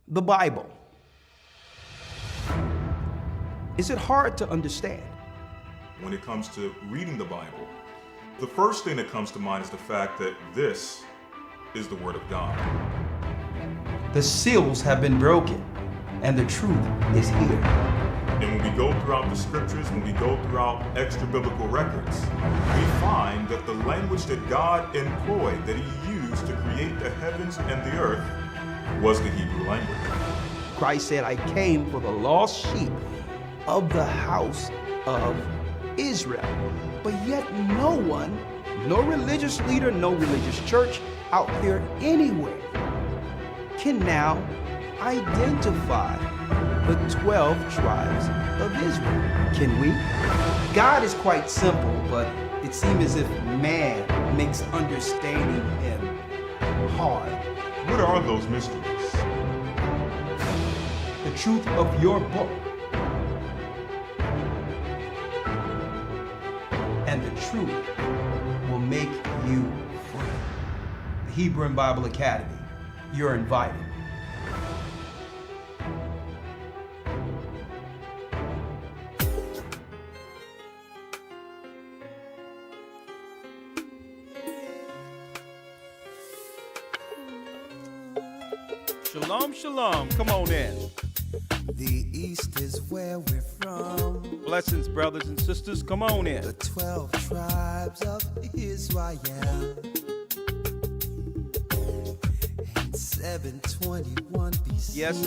The Bible. Is it hard to understand? When it comes to reading the Bible, the first thing that comes to mind is the fact that this is the Word of God. The seals have been broken, and the truth is here. And when we go throughout the scriptures, when we go throughout extra biblical records, we find that the language that God employed, that He used to create the heavens and the earth, was the Hebrew language. Christ said, I came for the lost sheep of the house of Israel. But yet no one, no religious leader, no religious church out there anywhere can now identify the 12 tribes of Israel. Can we? God is quite simple, but it seems as if man makes understanding Him hard. What are those mysteries? The truth of your book and the truth will make you free. The Hebrew and Bible Academy. You're invited. Shalom, shalom. Come on in. The East is where we're from. Blessings, brothers and sisters. Come on in. The 12 tribes of Israel. In 721 BC. Yes.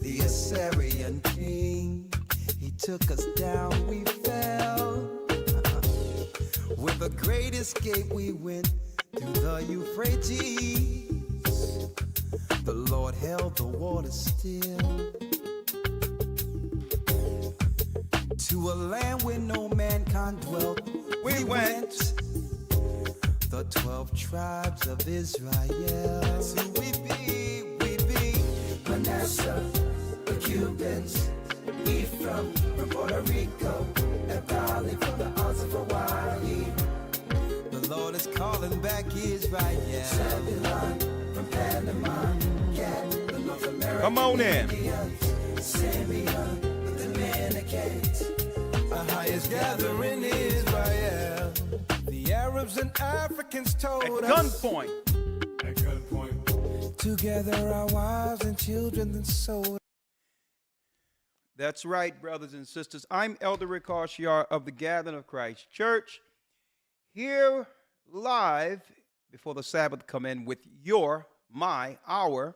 The Assyrian king, he took us down, we fell. With a great escape, we went through the Euphrates. The Lord held the water still. To a land where no mankind dwelt, we went. The 12 tribes of Israel. That's who we be. Manasseh, the Cubans, Ephraim from Puerto Rico, Naphtali from the Isles of Hawaii. The Lord is calling back Israel. Zebulun from Panama, Gad, the North American. Come on in. Simeon, the Dominicans. Our highest gathering Israel. The Arabs and Africans told At us. gunpoint. Together our wives and children then sold. That's right, brothers and sisters. I'm Elder Rick Harshiar of the Gathering of Christ Church, here live before the Sabbath come in with our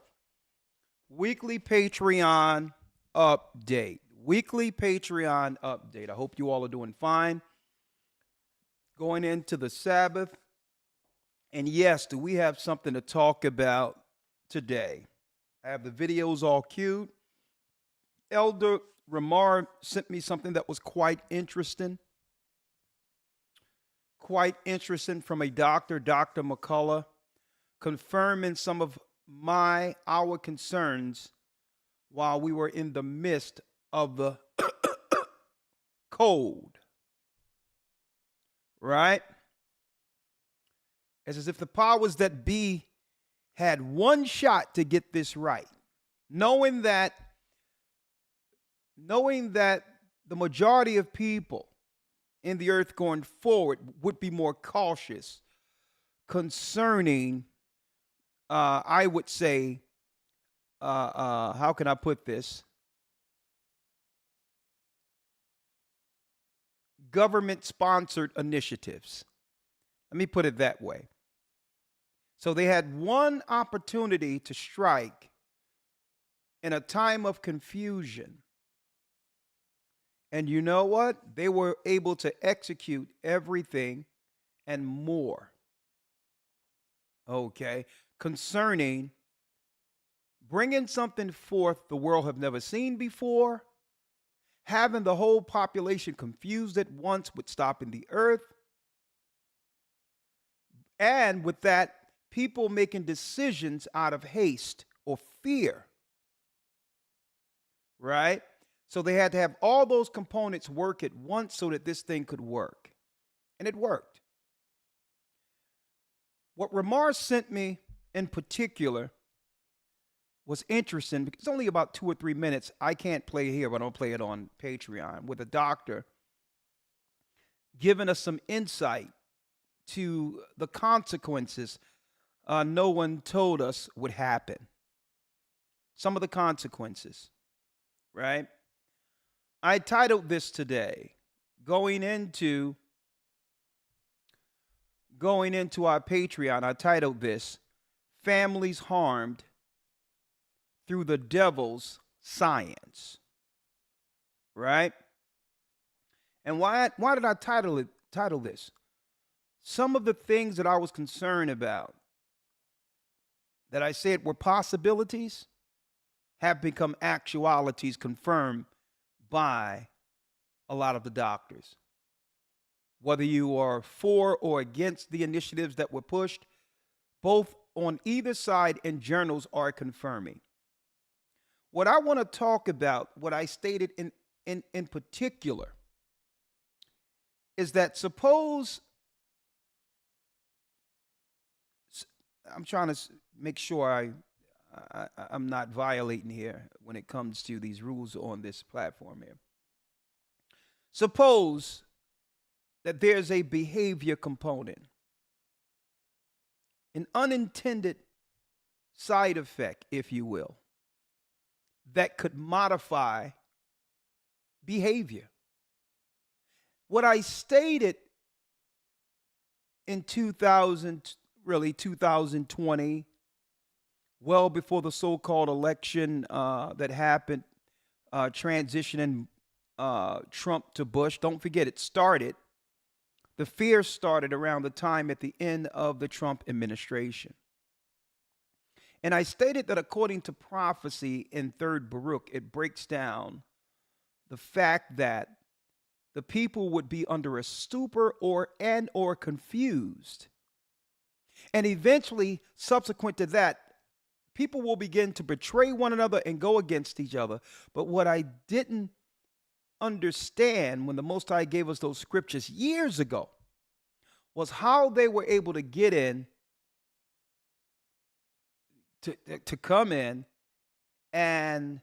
weekly Patreon update. Weekly Patreon update. I hope you all are doing fine. Going into the Sabbath. And yes, do we have something to talk about today? I have the videos all queued. Elder Ramar sent me something that was quite interesting. Quite interesting from a doctor, Dr. McCullough, confirming some of our concerns while we were in the midst of the cold. Right? It's as if the powers that be had one shot to get this right, knowing that the majority of people in the earth going forward would be more cautious concerning, I would say, how can I put this? Government-sponsored initiatives. Let me put it that way. So they had one opportunity to strike in a time of confusion. And you know what? They were able to execute everything and more. Okay. Concerning bringing something forth the world have never seen before, having the whole population confused at once with stopping the earth, and with that, people making decisions out of haste or fear. Right? So they had to have all those components work at once so that this thing could work. And it worked. What Ramar sent me in particular was interesting because it's only about 2 or 3 minutes. I can't play it here, but I'll play it on Patreon with a doctor giving us some insight to the consequences no one told us would happen. Some of the consequences, right? I titled this today, going into our Patreon, I titled this, Families Harmed Through the Devil's Science, right? And why did I title this? Some of the things that I was concerned about, that I said were possibilities, have become actualities confirmed by a lot of the doctors. Whether you are for or against the initiatives that were pushed, both on either side and journals are confirming. What I want to talk about, what I stated in particular, is that suppose, I'm trying to make sure I'm not violating here when it comes to these rules on this platform here. Suppose that there's a behavior component, an unintended side effect, if you will, that could modify behavior. What I stated in 2020, well before the so-called election that happened, transitioning Trump to Bush. Don't forget, the fear started around the time at the end of the Trump administration. And I stated that according to prophecy in 3rd Baruch, it breaks down the fact that the people would be under a stupor or confused. And eventually, subsequent to that, people will begin to betray one another and go against each other. But what I didn't understand when the Most High gave us those scriptures years ago was how they were able to get in, to come in and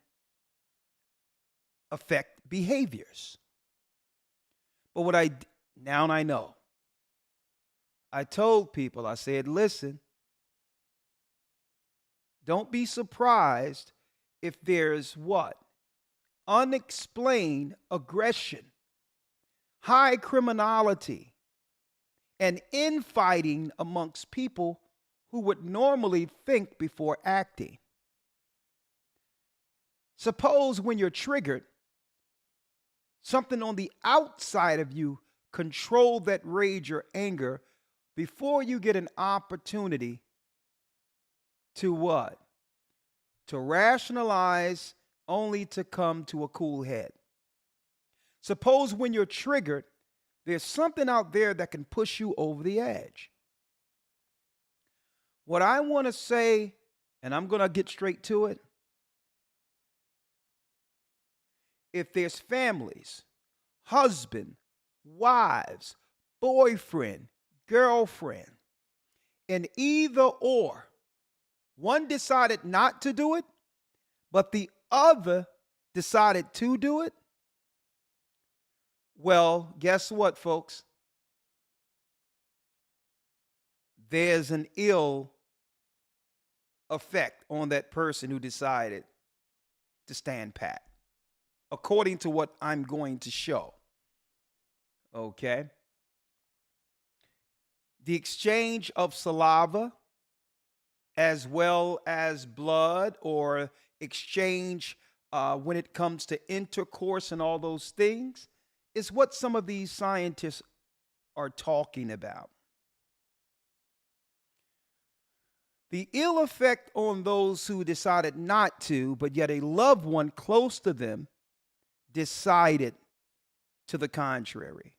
affect behaviors. But now I know. I told people, I said, listen, don't be surprised if there's what? Unexplained aggression, high criminality, and infighting amongst people who would normally think before acting. Suppose when you're triggered, something on the outside of you control that rage or anger before you get an opportunity to what? To rationalize, only to come to a cool head. Suppose when you're triggered, there's something out there that can push you over the edge. What I want to say, and I'm going to get straight to it, if there's families, husband, wives, boyfriend, girlfriend, and either or, one decided not to do it, but the other decided to do it, well, guess what, folks? There's an ill effect on that person who decided to stand pat, according to what I'm going to show. Okay? The exchange of saliva as well as blood, or exchange when it comes to intercourse and all those things, is what some of these scientists are talking about. The ill effect on those who decided not to, but yet a loved one close to them decided to the contrary.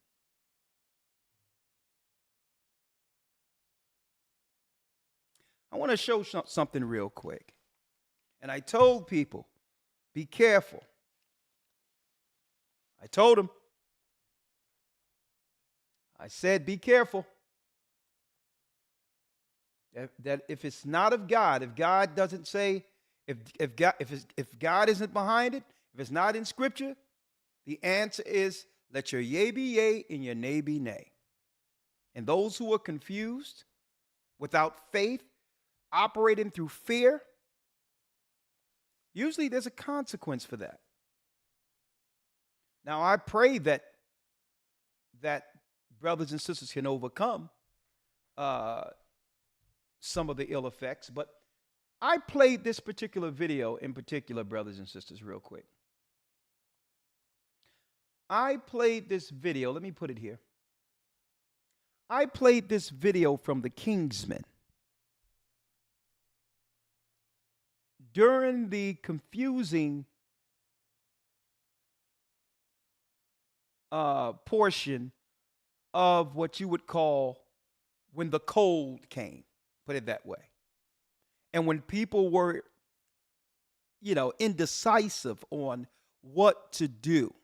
I want to show something real quick. And I told people, be careful. I told them. I said, be careful. That if it's not of God, if God doesn't say, If God isn't behind it, if it's not in Scripture, the answer is let your yea be yea and your nay be nay. And those who are confused, without faith, operating through fear, usually there's a consequence for that. Now, I pray that brothers and sisters can overcome some of the ill effects, but I played this particular video in particular, brothers and sisters, real quick. I played this video. Let me put it here. I played this video from the Kingsmen during the confusing portion of what you would call when the cold came, put it that way. And when people were, indecisive on what to do,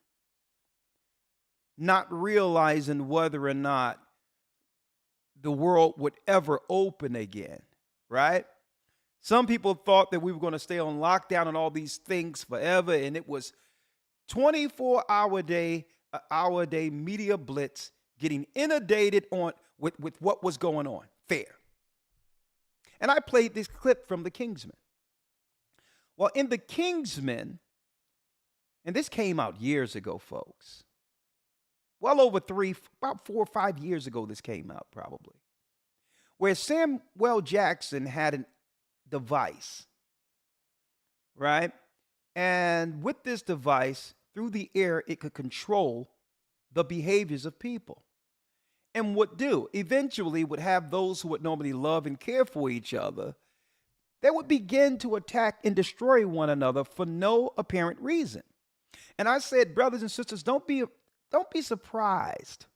not realizing whether or not the world would ever open again, right? Some people thought that we were going to stay on lockdown and all these things forever, and it was 24-hour day media blitz getting inundated with what was going on. Fair. And I played this clip from the Kingsmen. Well, in the Kingsmen, and this came out years ago, folks. Well over about 4 or 5 years ago, this came out probably. Where Samuel Jackson had a device, right? And with this device, through the air, it could control the behaviors of people. And eventually would have those who would normally love and care for each other, they would begin to attack and destroy one another for no apparent reason. And I said, brothers and sisters, don't be surprised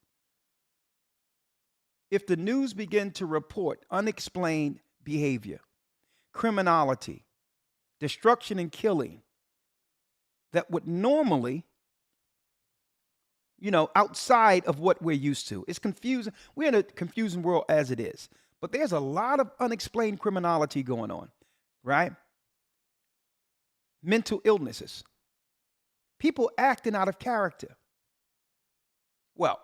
if the news begin to report unexplained behavior, criminality, destruction and killing that would normally, outside of what we're used to. It's confusing. We're in a confusing world as it is. But there's a lot of unexplained criminality going on, right? Mental illnesses. People acting out of character. Well,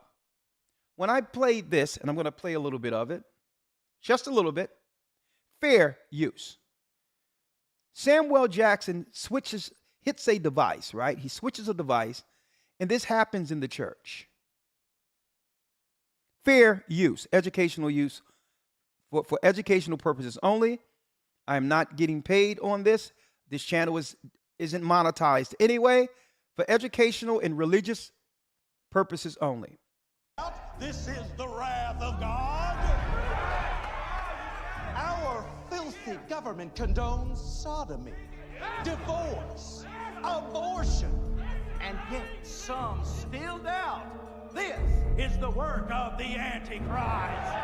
when I played this, and I'm going to play a little bit of it, just a little bit, fair use. Samuel Jackson hits a device, right? He switches a device, and this happens in the church. Fair use, educational use, for educational purposes only. I am not getting paid on this. This channel isn't monetized anyway. For educational and religious purposes only. This is the wrath of God. Our filthy government condones sodomy, divorce, abortion, and yet some still doubt this is the work of the Antichrist.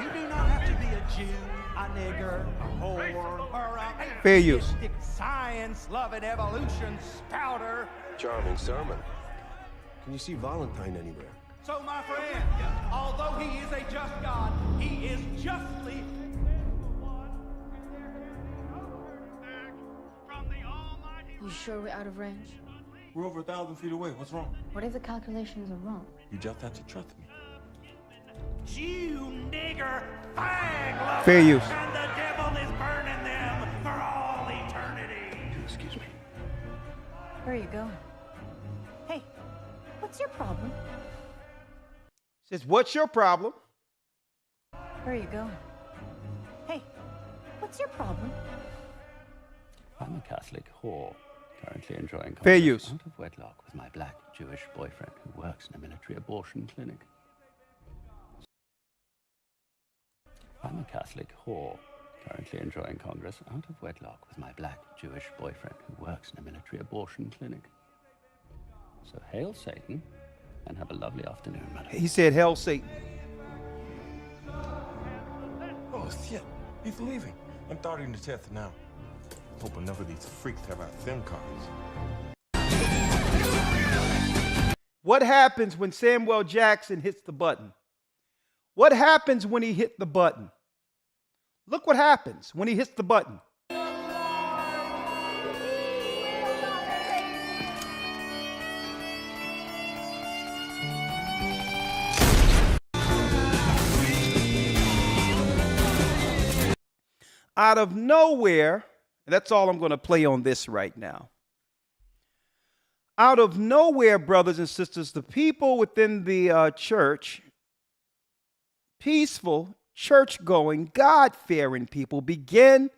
You do not have to be a Jew, a nigger, a whore, or a fair use science-loving evolution spouter. Charming sermon. Can you see Valentine anywhere? So, my friend, although he is a just God, he is justly You sure we're out of range? We're over 1,000 feet away. What's wrong? What if the calculations are wrong? You just have to trust me. Jew, nigger, fag lover, fair use. and the devil is burning them for all eternity. Excuse me. Where are you going? Hey, what's your problem? Says, what's your problem? Where are you going? Hey, what's your problem? I'm a Catholic whore, currently enjoying fair use out of wedlock with my black Jewish boyfriend who works in a military abortion clinic. I'm a Catholic whore, currently enjoying Congress out of wedlock with my black Jewish boyfriend who works in a military abortion clinic. So hail Satan and have a lovely afternoon, madam. He said, hell Satan. Oh, shit. He's leaving. I'm starting the test now. Hope enough of these freaks have our SIM cards. What happens when Samuel Jackson hits the button? What happens when he hit the button? Look what happens when he hits the button. Out of nowhere, and that's all I'm going to play on this right now. Out of nowhere, brothers and sisters, the people within the church, peaceful, church-going, God-fearing people, begin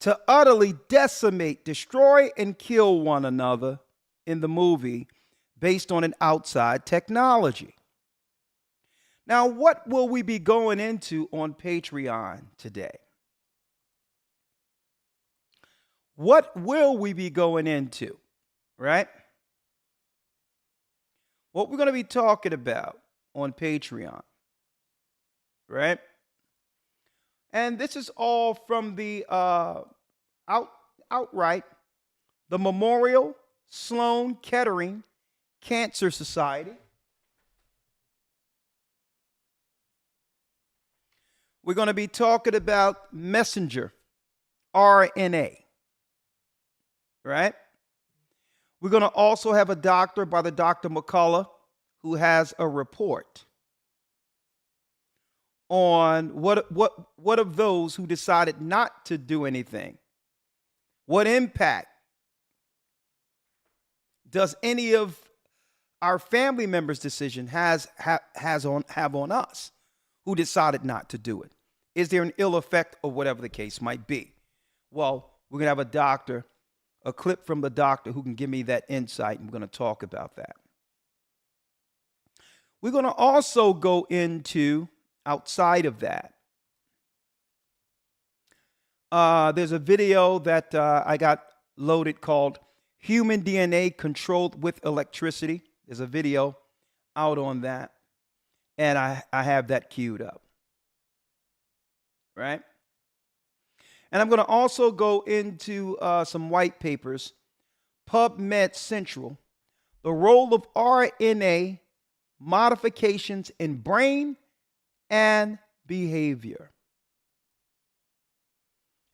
to utterly decimate, destroy, and kill one another in the movie based on an outside technology. Now, what will we be going into on Patreon today? What will we be going into, right? What we're going to be talking about on Patreon, right? And this is all from the outright, the Memorial Sloan Kettering Cancer Society. We're going to be talking about messenger RNA, right? We're going to also have a doctor by the Dr. McCullough who has a report on what of those who decided not to do anything. What impact does any of our family members' decision have on us who decided not to do it? Is there an ill effect or whatever the case might be? Well, we're going to have a doctor, a clip from the doctor who can give me that insight, and we're going to talk about that. We're going to also go into, outside of that, there's a video that I got loaded called Human DNA Controlled with Electricity. There's a video out on that, and I have that queued up, right? And I'm going to also go into some white papers, PubMed Central, the role of RNA modifications in brain and behavior.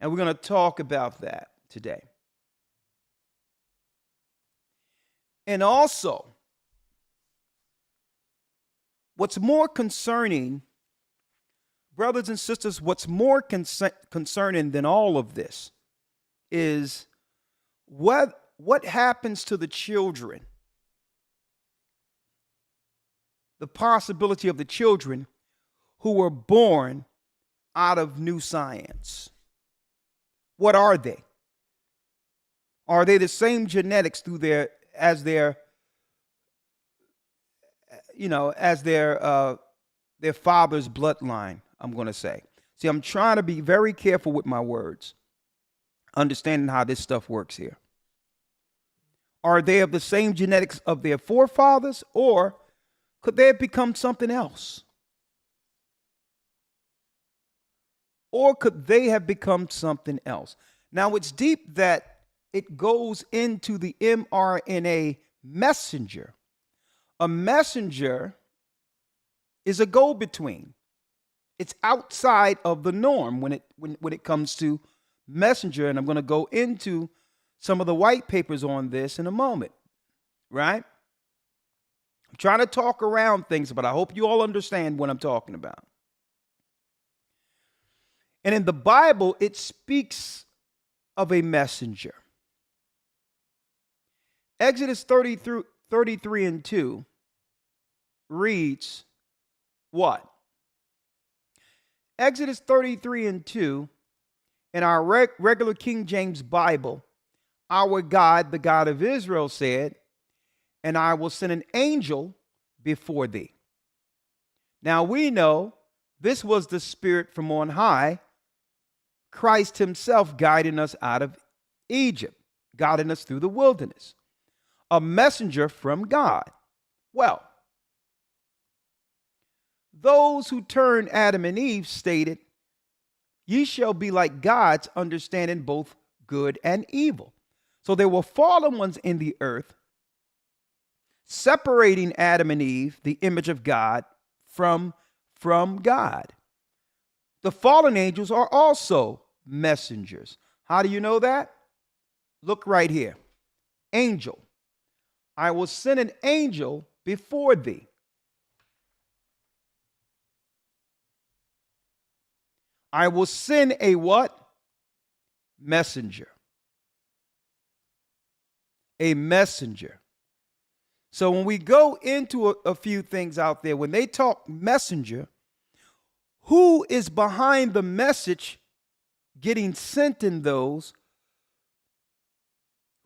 And we're going to talk about that today. And also, what's more concerning, brothers and sisters, what's more concerning than all of this is what happens to the children, the possibility of the children who were born out of new science. What are they? Are they the same genetics as their father's bloodline, I'm going to say. See, I'm trying to be very careful with my words, understanding how this stuff works here. Are they of the same genetics of their forefathers, or could they have become something else? Or could they have become something else? Now, it's deep that it goes into the mRNA messenger. A messenger is a go-between. It's outside of the norm when it comes to messenger, and I'm going to go into some of the white papers on this in a moment, right? I'm trying to talk around things, but I hope you all understand what I'm talking about. And in the Bible, it speaks of a messenger. Exodus 33 and 2 reads what? Exodus 33 and 2 in our regular King James Bible, our God, the God of Israel, said, "And I will send an angel before thee." Now we know this was the Spirit from on high, Christ himself guiding us out of Egypt, guiding us through the wilderness. A messenger from God. Well, those who turned Adam and Eve stated, "Ye shall be like gods, understanding both good and evil." So there were fallen ones in the earth, separating Adam and Eve, the image of God, from God. The fallen angels are also messengers. How do you know that? Look right here. Angel. I will send an angel before thee. I will send a what? Messenger. A messenger. So when we go into a few things out there, when they talk messenger, who is behind the message getting sent in those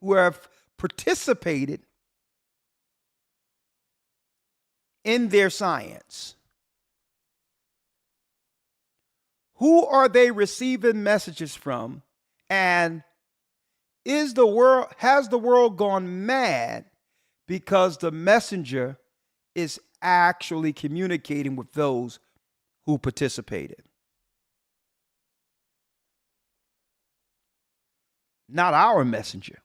who have participated in their science? Who are they receiving messages from? And has the world gone mad because the messenger is actually communicating with those who participated? Not our messenger.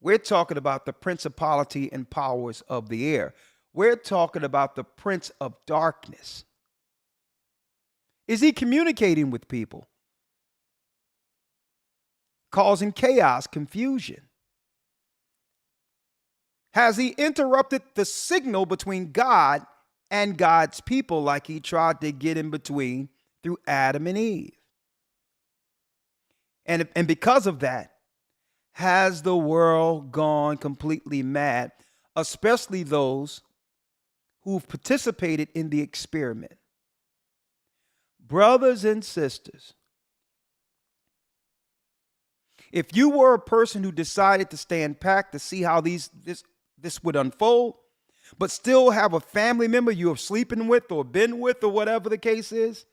We're talking about the principality and powers of the air. We're talking about the prince of darkness. Is he communicating with people? Causing chaos, confusion? Has he interrupted the signal between God and God's people like he tried to get in between through Adam and Eve? And because of that, has the world gone completely mad, especially those who've participated in the experiment? Brothers and sisters, if you were a person who decided to stand back to see how this would unfold, but still have a family member you're sleeping with or been with or whatever the case is,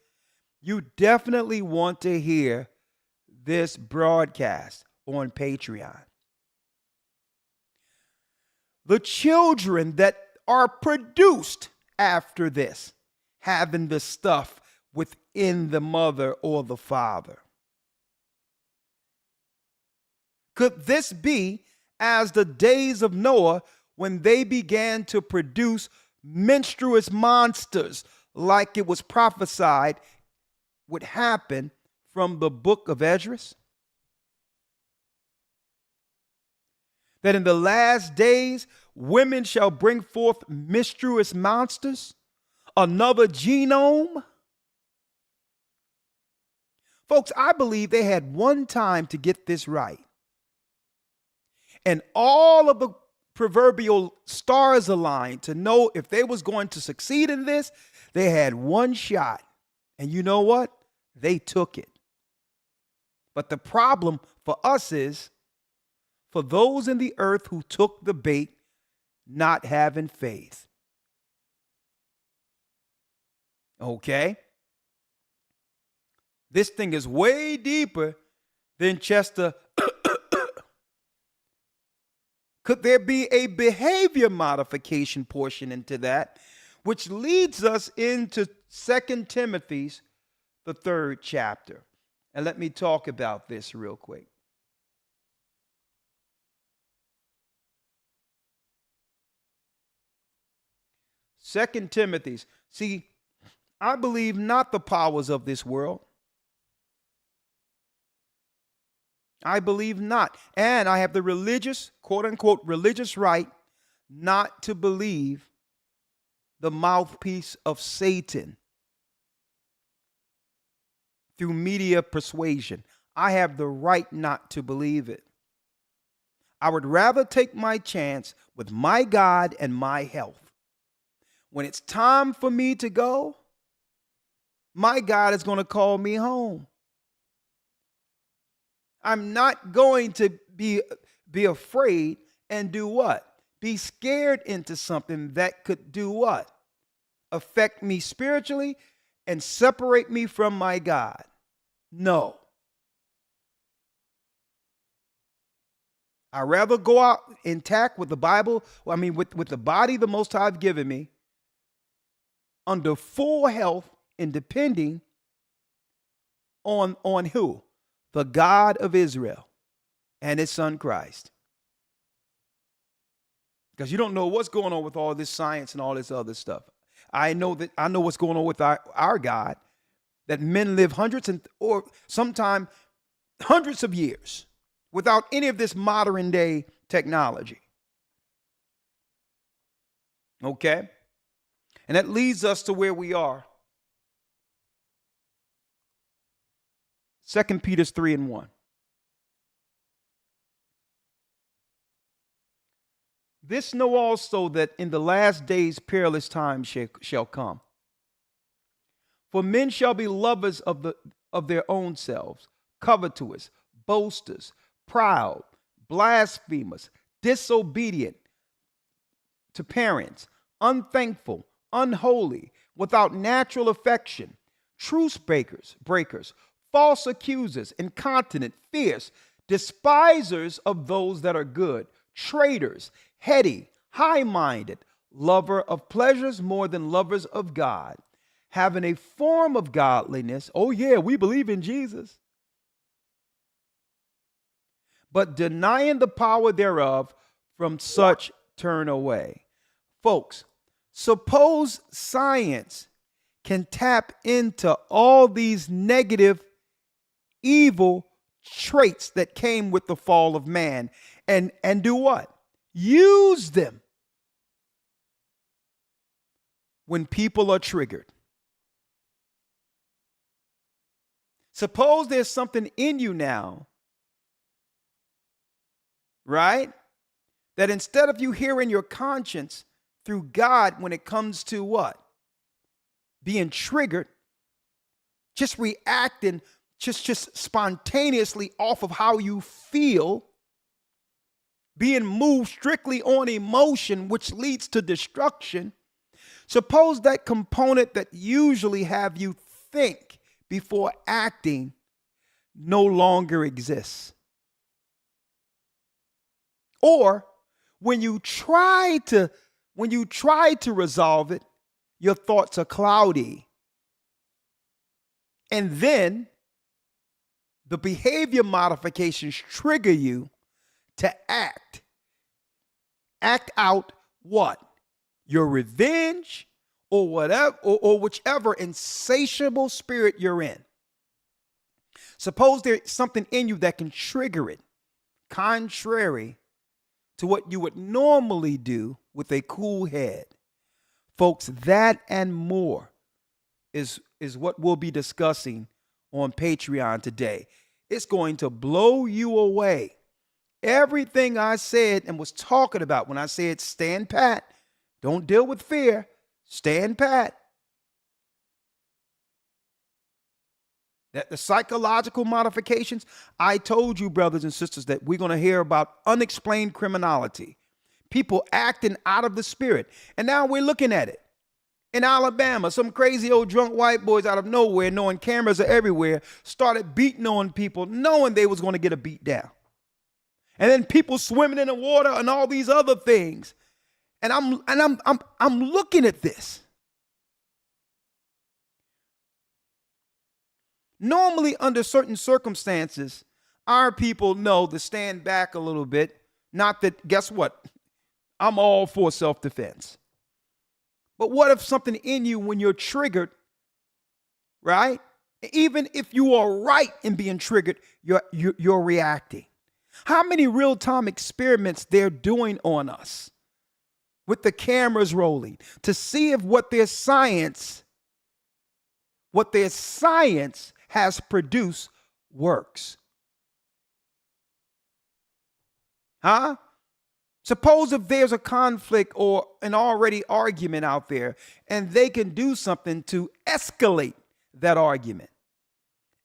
you definitely want to hear this broadcast on Patreon. The children that are produced after this, having the stuff within the mother or the father. Could this be as the days of Noah when they began to produce monstrous monsters like it was prophesied would happen from the book of Esdras? That in the last days, women shall bring forth monstrous monsters, another genome? Folks, I believe they had one time to get this right. And all of the proverbial stars aligned to know if they was going to succeed in this. They had one shot. And you know what? They took it. But the problem for us is, for those in the earth who took the bait, not having faith. Okay? This thing is way deeper than Chester. Could there be a behavior modification portion into that, which leads us into 2 Timothy's, the 3rd chapter. And let me talk about this real quick. Second Timothy's. See, I believe not the powers of this world. I believe not. And I have the religious, quote unquote, religious right not to believe the mouthpiece of Satan through media persuasion. I have the right not to believe it. I would rather take my chance with my God and my health. When it's time for me to go, my God is going to call me home. I'm not going to be afraid and do what? Be scared into something that could do what? Affect me spiritually and separate me from my God. No. I'd rather go out intact with the Bible, with the body the Most High have given me, under full health and depending on who? The God of Israel and his son Christ. Because you don't know what's going on with all this science and all this other stuff. I know what's going on with our God, that men live or sometimes hundreds of years without any of this modern day technology. Okay? And that leads us to where we are. 2 Peter 3:1. This know also that in the last days perilous times shall come. For men shall be lovers of their own selves, covetous, boasters, proud, blasphemers, disobedient to parents, unthankful, unholy, without natural affection, truce breakers, false accusers, incontinent, fierce, despisers of those that are good, traitors, heady, high-minded, lover of pleasures more than lovers of God, having a form of godliness. Oh yeah, we believe in Jesus. But denying the power thereof, from such turn away. Folks, suppose science can tap into all these negative, evil traits that came with the fall of man and do what? Use them when people are triggered. Suppose there's something in you now, right? That instead of you hearing your conscience through God when it comes to what? Being triggered, just reacting, just spontaneously off of how you feel, being moved strictly on emotion, which leads to destruction. Suppose that component that usually have you think before acting no longer exists. Or when you try to resolve it, your thoughts are cloudy. And then the behavior modifications trigger you to act out what? Your revenge or whatever, or whichever insatiable spirit you're in. Suppose there's something in you that can trigger it, contrary to what you would normally do with a cool head. Folks, that and more is what we'll be discussing on Patreon today. It's going to blow you away. Everything I said and was talking about when I said stand pat, don't deal with fear, stand pat. That the psychological modifications, I told you, brothers and sisters, that we're going to hear about unexplained criminality, people acting out of the spirit. And now we're looking at it. In Alabama, some crazy old drunk white boys out of nowhere, knowing cameras are everywhere, started beating on people, knowing they was going to get a beat down. And then people swimming in the water and all these other things. And I'm looking at this. Normally, under certain circumstances, our people know to stand back a little bit. Not that, guess what? I'm all for self-defense. But what if something in you, when you're triggered, right? Even if you are right in being triggered, you're reacting. How many real-time experiments they're doing on us with the cameras rolling to see if what their science has produced works. Huh? Suppose if there's a conflict or an already argument out there and they can do something to escalate that argument.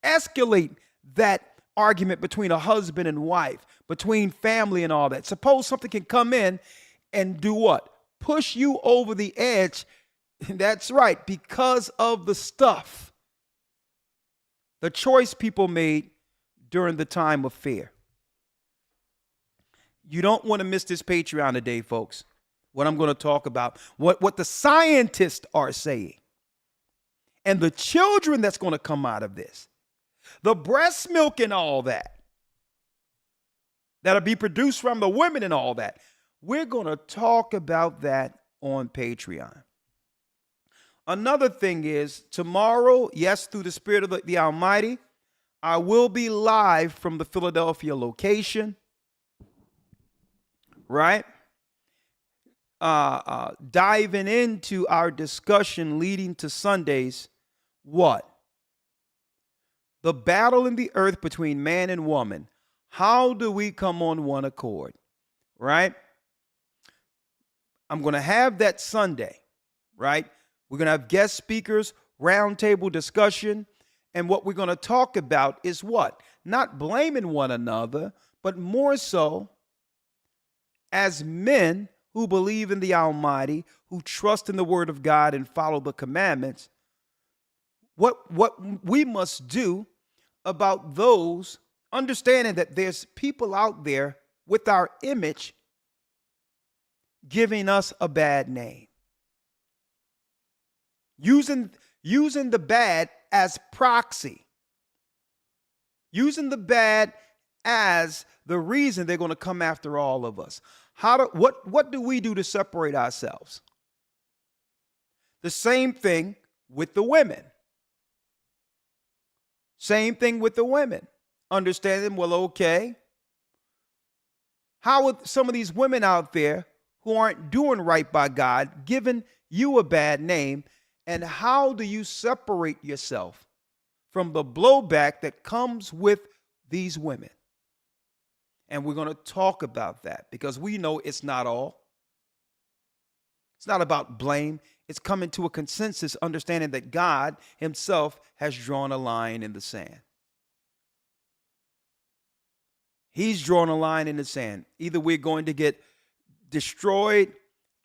Escalate that argument between a husband and wife, between family and all that. Suppose something can come in and do what? Push you over the edge. That's right, because of the stuff. The choice people made during the time of fear. You don't want to miss this Patreon today, folks. What I'm going to talk about, what the scientists are saying, and the children that's going to come out of this, the breast milk and all that'll be produced from the women and all that. We're going to talk about that on Patreon. Another thing is tomorrow, yes, through the Spirit of the Almighty, I will be live from the Philadelphia location, right? Diving into our discussion leading to Sunday's what? the battle in the earth between man and woman. How do we come on one accord? Right? I'm going to have that Sunday, right? We're going to have guest speakers, roundtable discussion. And what we're going to talk about is what? Not blaming one another, but more so as men who believe in the Almighty, who trust in the Word of God and follow the commandments, what we must do about those, understanding that there's people out there with our image giving us a bad name. Using the bad as proxy. Using the bad as the reason they're going to come after all of us. What do we do to separate ourselves? The same thing with the women. Same thing with the women. Understanding, well, okay, how are some of these women out there who aren't doing right by God giving you a bad name? And how do you separate yourself from the blowback that comes with these women? And we're going to talk about that because we know it's not all. It's not about blame. It's coming to a consensus, understanding that God himself has drawn a line in the sand. He's drawn a line in the sand. Either we're going to get destroyed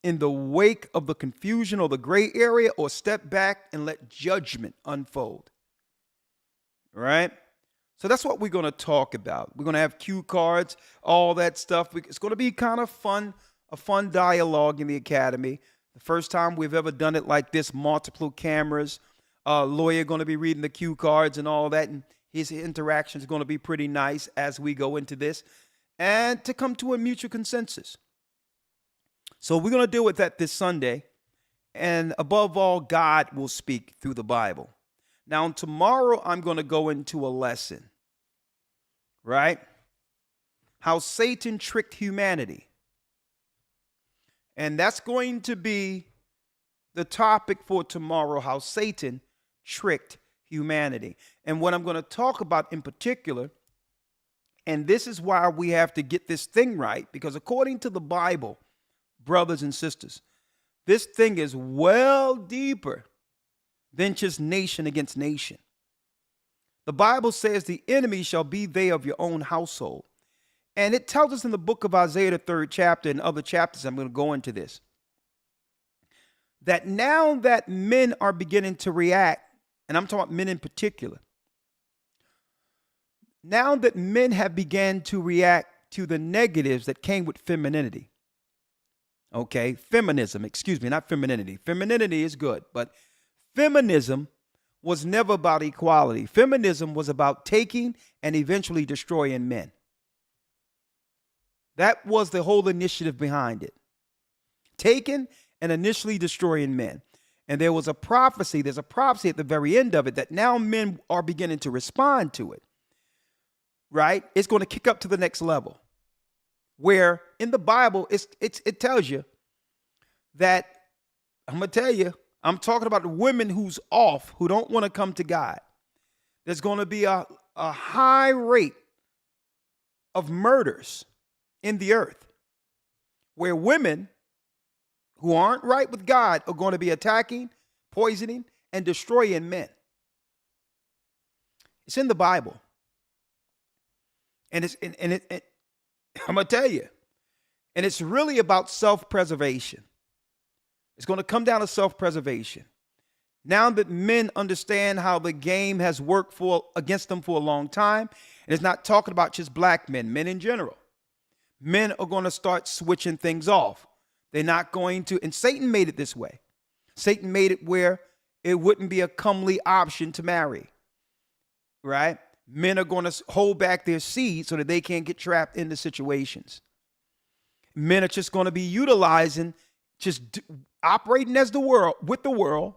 in the wake of the confusion or the gray area, or step back and let judgment unfold. All right? So that's what we're going to talk about. We're going to have cue cards, all that stuff. It's going to be kind of fun, a fun dialogue in the academy. The first time we've ever done it like this, multiple cameras, lawyer going to be reading the cue cards and all that, and his interaction is going to be pretty nice as we go into this, and to come to a mutual consensus. So we're going to deal with that this Sunday. And above all, God will speak through the Bible. Now, tomorrow, I'm going to go into a lesson, right? How Satan tricked humanity. And that's going to be the topic for tomorrow, how Satan tricked humanity. And what I'm going to talk about in particular, and this is why we have to get this thing right, because according to the Bible, brothers and sisters, this thing is well deeper than just nation against nation. The Bible says the enemy shall be they of your own household. And it tells us in the book of Isaiah, the 3rd chapter, and other chapters, I'm going to go into this, that now that men are beginning to react, and I'm talking about men in particular, now that men have began to react to the negatives that came with femininity. Okay, feminism, excuse me, not femininity. Femininity is good, but feminism was never about equality. Feminism was about taking and eventually destroying men. That was the whole initiative behind it. Taking and initially destroying men. And there was a prophecy, there's a prophecy at the very end of it that now men are beginning to respond to it. Right? It's going to kick up to the next level. Where in the Bible, it tells you that, I'm going to tell you, I'm talking about the women who's off, who don't want to come to God. There's going to be a high rate of murders in the earth where women who aren't right with God are going to be attacking, poisoning, and destroying men. It's in the Bible. And I'm going to tell you, and it's really about self-preservation. It's going to come down to self-preservation. Now that men understand how the game has worked against them for a long time, and it's not talking about just black men, men in general. Men are going to start switching things off. They're not going to, and Satan made it this way. Satan made it where it wouldn't be a comely option to marry, right? Men are going to hold back their seed so that they can't get trapped into situations. Men are just going to be utilizing, operating as the world, with the world,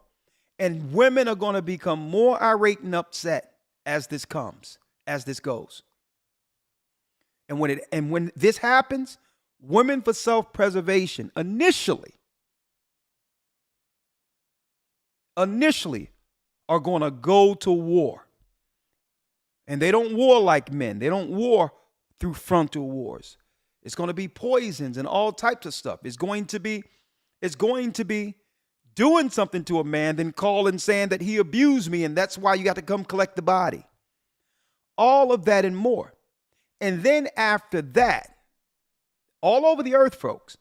and women are going to become more irate and upset as this comes, as this goes. And when this happens, women for self-preservation initially are going to go to war. And they don't war like men. They don't war through frontal wars. It's going to be poisons and all types of stuff. It's going to be doing something to a man, then calling saying that he abused me, and that's why you got to come collect the body. All of that and more. And then after that, all over the earth, folks,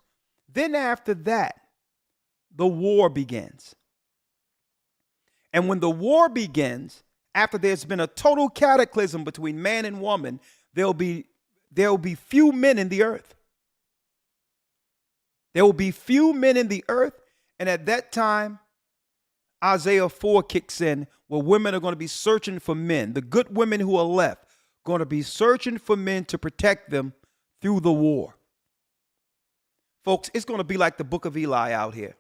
then after that, the war begins. And when the war begins, after there's been a total cataclysm between man and woman, there'll be few men in the earth. There will be few men in the earth. And at that time, Isaiah 4 kicks in, where women are going to be searching for men. The good women who are left going to be searching for men to protect them through the war. Folks, it's going to be like the book of Eli out here.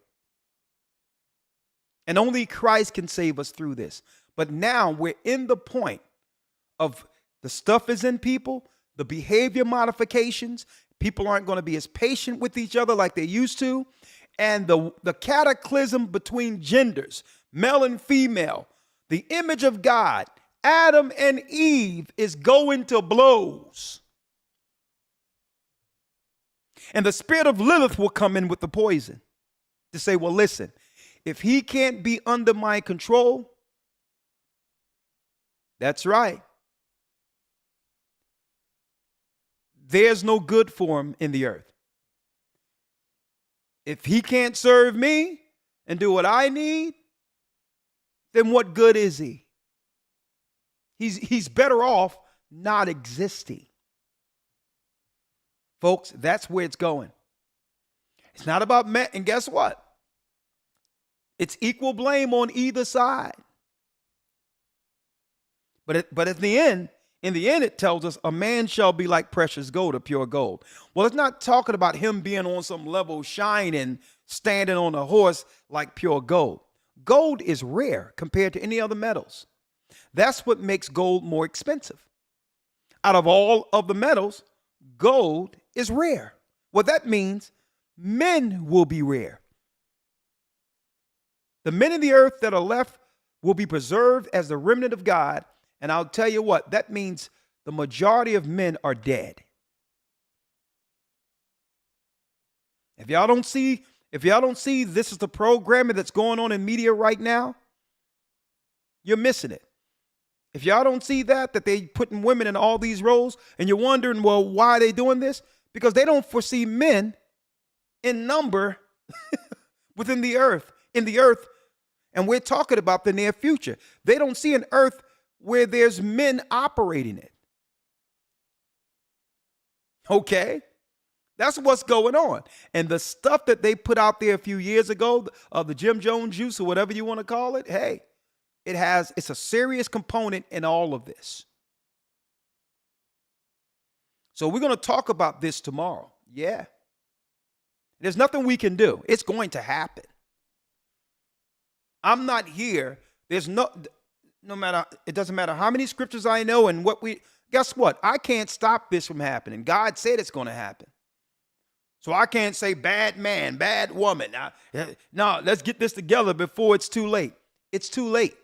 And only Christ can save us through this. But now we're in the point of the stuff is in people, the behavior modifications. People aren't going to be as patient with each other like they used to. And the cataclysm between genders, male and female, the image of God, Adam and Eve, is going to blows. And the spirit of Lilith will come in with the poison to say, well, listen, if he can't be under my control, that's right. There's no good for him in the earth. If he can't serve me and do what I need, then what good is he? He's better off not existing. Folks, that's where it's going. It's not about men. And guess what? It's equal blame on either side. But at the end, in the end, it tells us a man shall be like precious gold or pure gold. Well, it's not talking about him being on some level shining, standing on a horse like pure gold. Gold is rare compared to any other metals. That's what makes gold more expensive. Out of all of the metals, gold is rare. What that means, men will be rare. The men in the earth that are left will be preserved as the remnant of God. And I'll tell you what, that means the majority of men are dead. If y'all don't see this is the programming that's going on in media right now, you're missing it. If y'all don't see that they putting women in all these roles, and you're wondering, well, why are they doing this? Because they don't foresee men in number within the earth, and we're talking about the near future. They don't see an earth where there's men operating it. Okay? That's what's going on. And the stuff that they put out there a few years ago, the Jim Jones juice or whatever you want to call it, hey, it's a serious component in all of this. So we're going to talk about this tomorrow. Yeah. There's nothing we can do. It's going to happen. I'm not here. There's no matter, it doesn't matter how many scriptures I know and guess what? I can't stop this from happening. God said it's going to happen. So I can't say bad man, bad woman. No, let's get this together before it's too late. It's too late.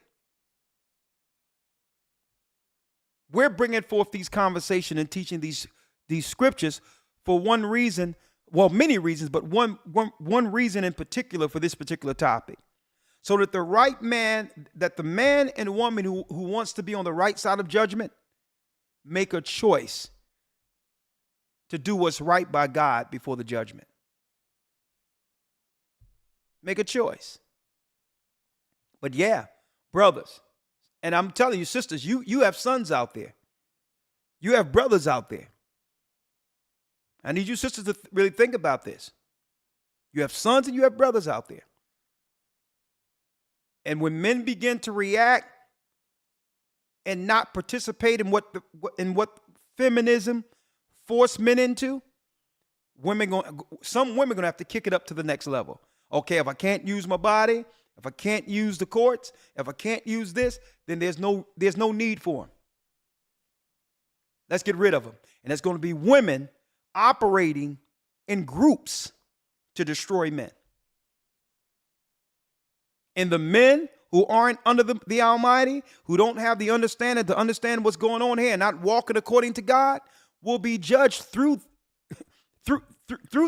We're bringing forth these conversations and teaching these scriptures for one reason, well, many reasons, but one reason in particular for this particular topic. So that the man and woman who wants to be on the right side of judgment make a choice to do what's right by God before the judgment. Make a choice. But yeah, brothers, and I'm telling you, sisters, you have sons out there. You have brothers out there. I need you sisters to really think about this. You have sons and you have brothers out there. And when men begin to react and not participate in what feminism forced men into, some women are going to have to kick it up to the next level. Okay, if I can't use my body, if I can't use the courts, if I can't use this, then there's no need for them. Let's get rid of them. And it's going to be women operating in groups to destroy men. And the men who aren't under the Almighty, who don't have the understanding to understand what's going on here, and not walking according to God, will be judged through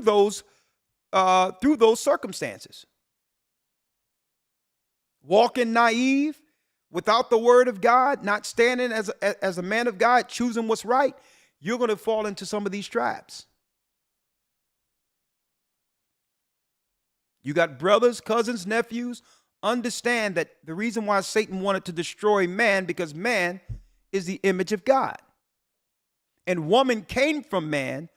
those circumstances. Walking naive, without the word of God, not standing as a man of God, choosing what's right, you're going to fall into some of these traps. You got brothers, cousins, nephews. Understand that the reason why Satan wanted to destroy man, because man is the image of God. And woman came from man.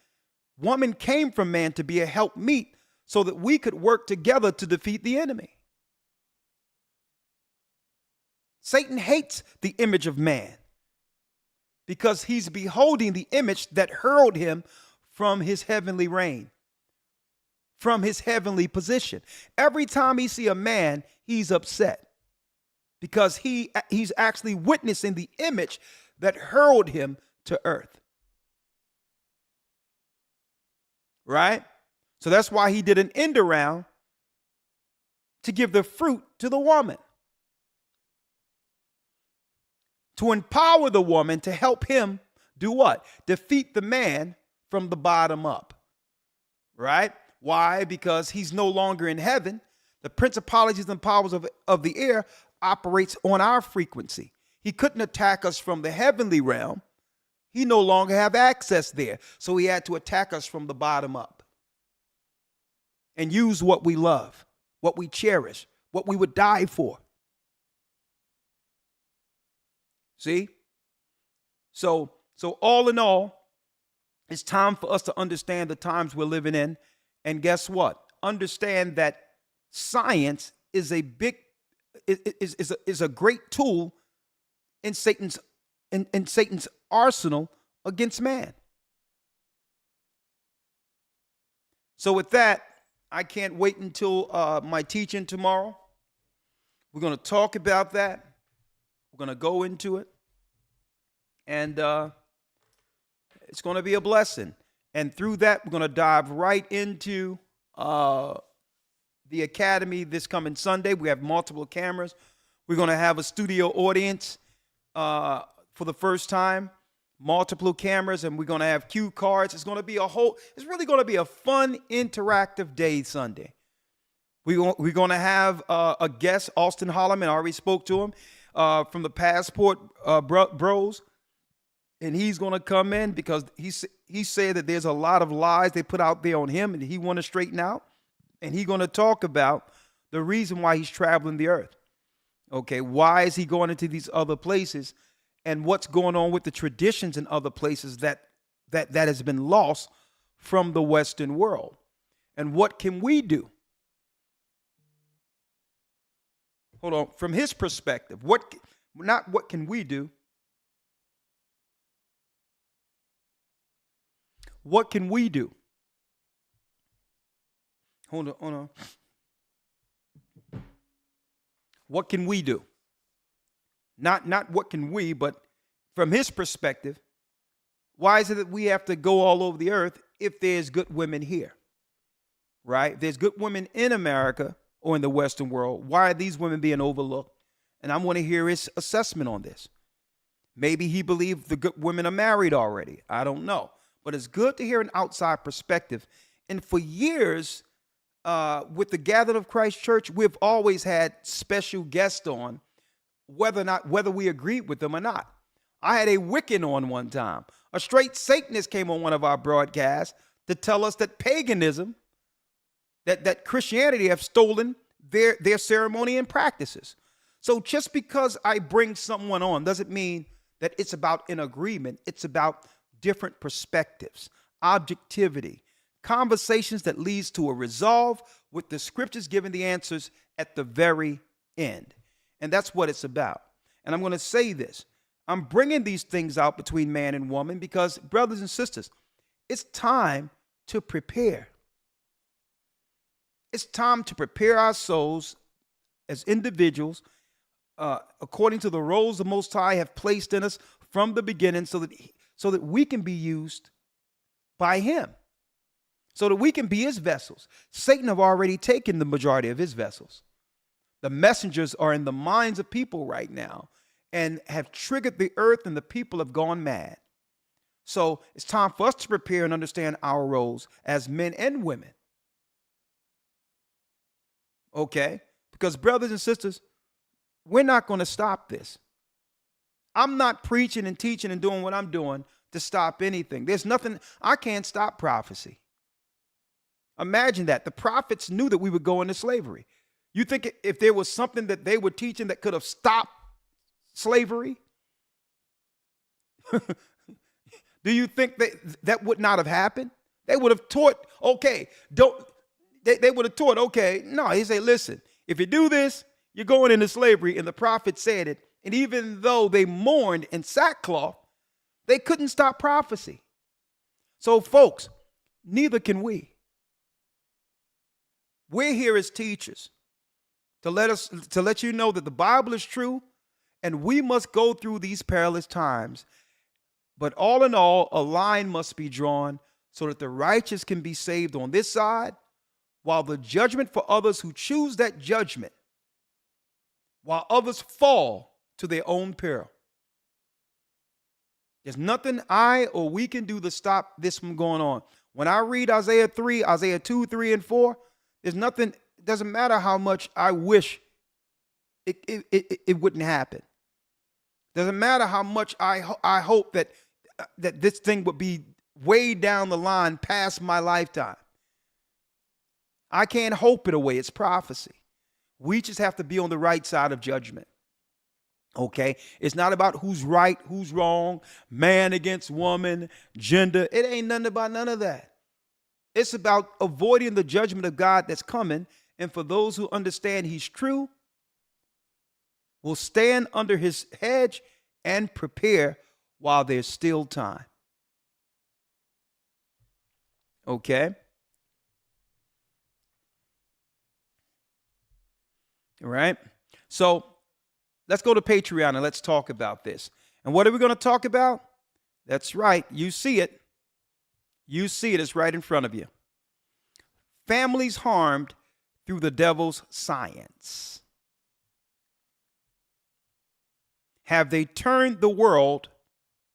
Woman came from man to be a helpmeet so that we could work together to defeat the enemy. Satan hates the image of man because he's beholding the image that hurled him from his heavenly reign, from his heavenly position. Every time he sees a man, he's upset because he's actually witnessing the image that hurled him to earth. Right? So that's why he did an end around to give the fruit to the woman, to empower the woman to help him do what? Defeat the man from the bottom up. Right? Why? Because he's no longer in heaven. The principalities and powers of the air operates on our frequency. He couldn't attack us from the heavenly realm. He no longer have access there. So he had to attack us from the bottom up and use what we love, what we cherish, what we would die for. See? So all in all, it's time for us to understand the times we're living in. And guess what? Understand that science is a great tool in Satan's arsenal against man. So with that, I can't wait until my teaching tomorrow. We're going to talk about that. We're going to go into it. And it's going to be a blessing. And through that, we're going to dive right into the academy this coming Sunday. We have multiple cameras. We're going to have a studio audience for the first time, multiple cameras, and we're going to have cue cards. It's really going to be a fun, interactive day Sunday. We're going to have a guest, Austin Holloman. I already spoke to him from the Passport Bros. And he's going to come in because he said that there's a lot of lies they put out there on him and he want to straighten out. And he's going to talk about the reason why he's traveling the earth. Okay, why is he going into these other places and what's going on with the traditions in other places that has been lost from the Western world? And what can we do? Hold on, from his perspective, what can we do? What can we do? Hold on. What can we do? Not what can we, but from his perspective, why is it that we have to go all over the earth if there's good women here? Right? If there's good women in America or in the Western world, why are these women being overlooked? And I want to hear his assessment on this. Maybe he believed the good women are married already. I don't know. But it's good to hear an outside perspective. And for years, with the Gathering of Christ Church, we've always had special guests on, whether we agreed with them or not. I had a Wiccan on one time. A straight Satanist came on one of our broadcasts to tell us that paganism, that Christianity have stolen their ceremony and practices. So just because I bring someone on doesn't mean that it's about an agreement. It's about different perspectives, objectivity, conversations that leads to a resolve with the scriptures giving the answers at the very end. And that's what it's about. And I'm going to say this. I'm bringing these things out between man and woman because, brothers and sisters, it's time to prepare. It's time to prepare our souls as individuals according to the roles the Most High have placed in us from the beginning so that we can be used by him, so that we can be his vessels. Satan have already taken the majority of his vessels. The messengers are in the minds of people right now and have triggered the earth, and the people have gone mad. So it's time for us to prepare and understand our roles as men and women. Okay? Because brothers and sisters, we're not going to stop this. I'm not preaching and teaching and doing what I'm doing to stop anything. There's nothing, I can't stop prophecy. Imagine that. The prophets knew that we would go into slavery. You think if there was something that they were teaching that could have stopped slavery? Do you think that would not have happened? They would have taught, okay, they would have taught, okay, no, he said, listen, if you do this, you're going into slavery. And the prophet said it. And even though they mourned in sackcloth, they couldn't stop prophecy. So folks, neither can we. We're here as teachers to let you know that the Bible is true, and we must go through these perilous times. But all in all, a line must be drawn so that the righteous can be saved on this side, while the judgment for others who choose that judgment, while others fall to their own peril. There's nothing I or we can do to stop this from going on. When I read Isaiah 3, Isaiah 2, 3, and 4, there's nothing, it doesn't matter how much I wish it wouldn't happen. Doesn't matter how much I hope that this thing would be way down the line past my lifetime. I can't hope it away. It's prophecy. We just have to be on the right side of judgment. Okay? It's not about who's right, who's wrong, man against woman, gender. It ain't nothing about none of that. It's about avoiding the judgment of God that's coming. And for those who understand he's true, will stand under his hedge and prepare while there's still time. Okay? All right? So let's go to Patreon and let's talk about this. And what are we going to talk about? That's right. You see it. You see it. It's right in front of you. Families harmed through the devil's science. Have they turned the world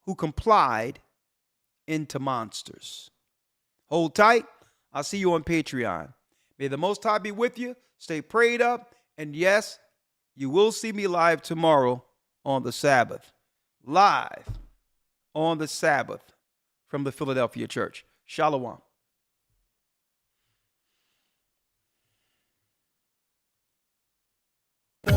who complied into monsters? Hold tight. I'll see you on Patreon. May the Most High be with you. Stay prayed up. And yes, you will see me live tomorrow on the Sabbath. Live on the Sabbath from the Philadelphia Church. Shalom. In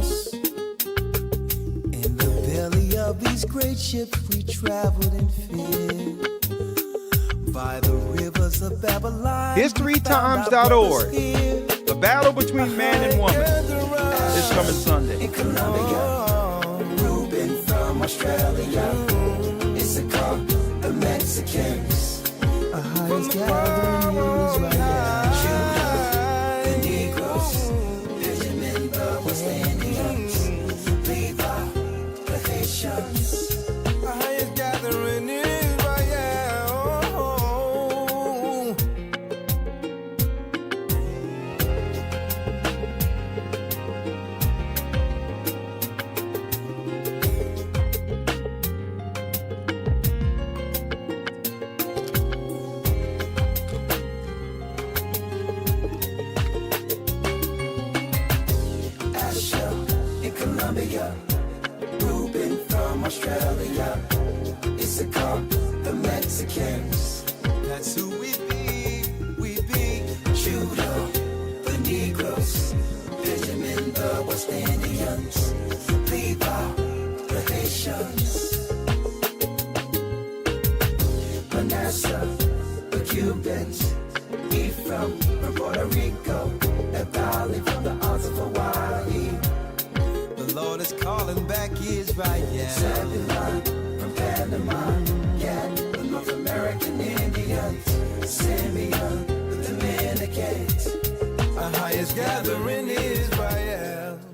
the belly of these great ships we traveled in fear. By the rivers of Babylon. HistoryTimes.org. The battle between man and woman is coming Sunday. In Colombia, Reuben from Australia, Issachar, the Mexicans, a highest gathering Israel, Judah, the Negroes, Benjamin, the West Indians, Levi, the Haitians, a highest gathering Israel. Colombia, Reuben from Australia, Issachar, the Mexicans. That's who we be, Judah, the Negroes, Benjamin, the West Indians, Levi, the Haitians, Manasseh, the Cubans, Ephraim from Puerto Rico, Naphtali from the Isles of Hawaii. The Lord is calling back Israel. Zebulon from Panama, Gad, the North American Indians, Simeon, the Dominicans, our highest gathering Israel.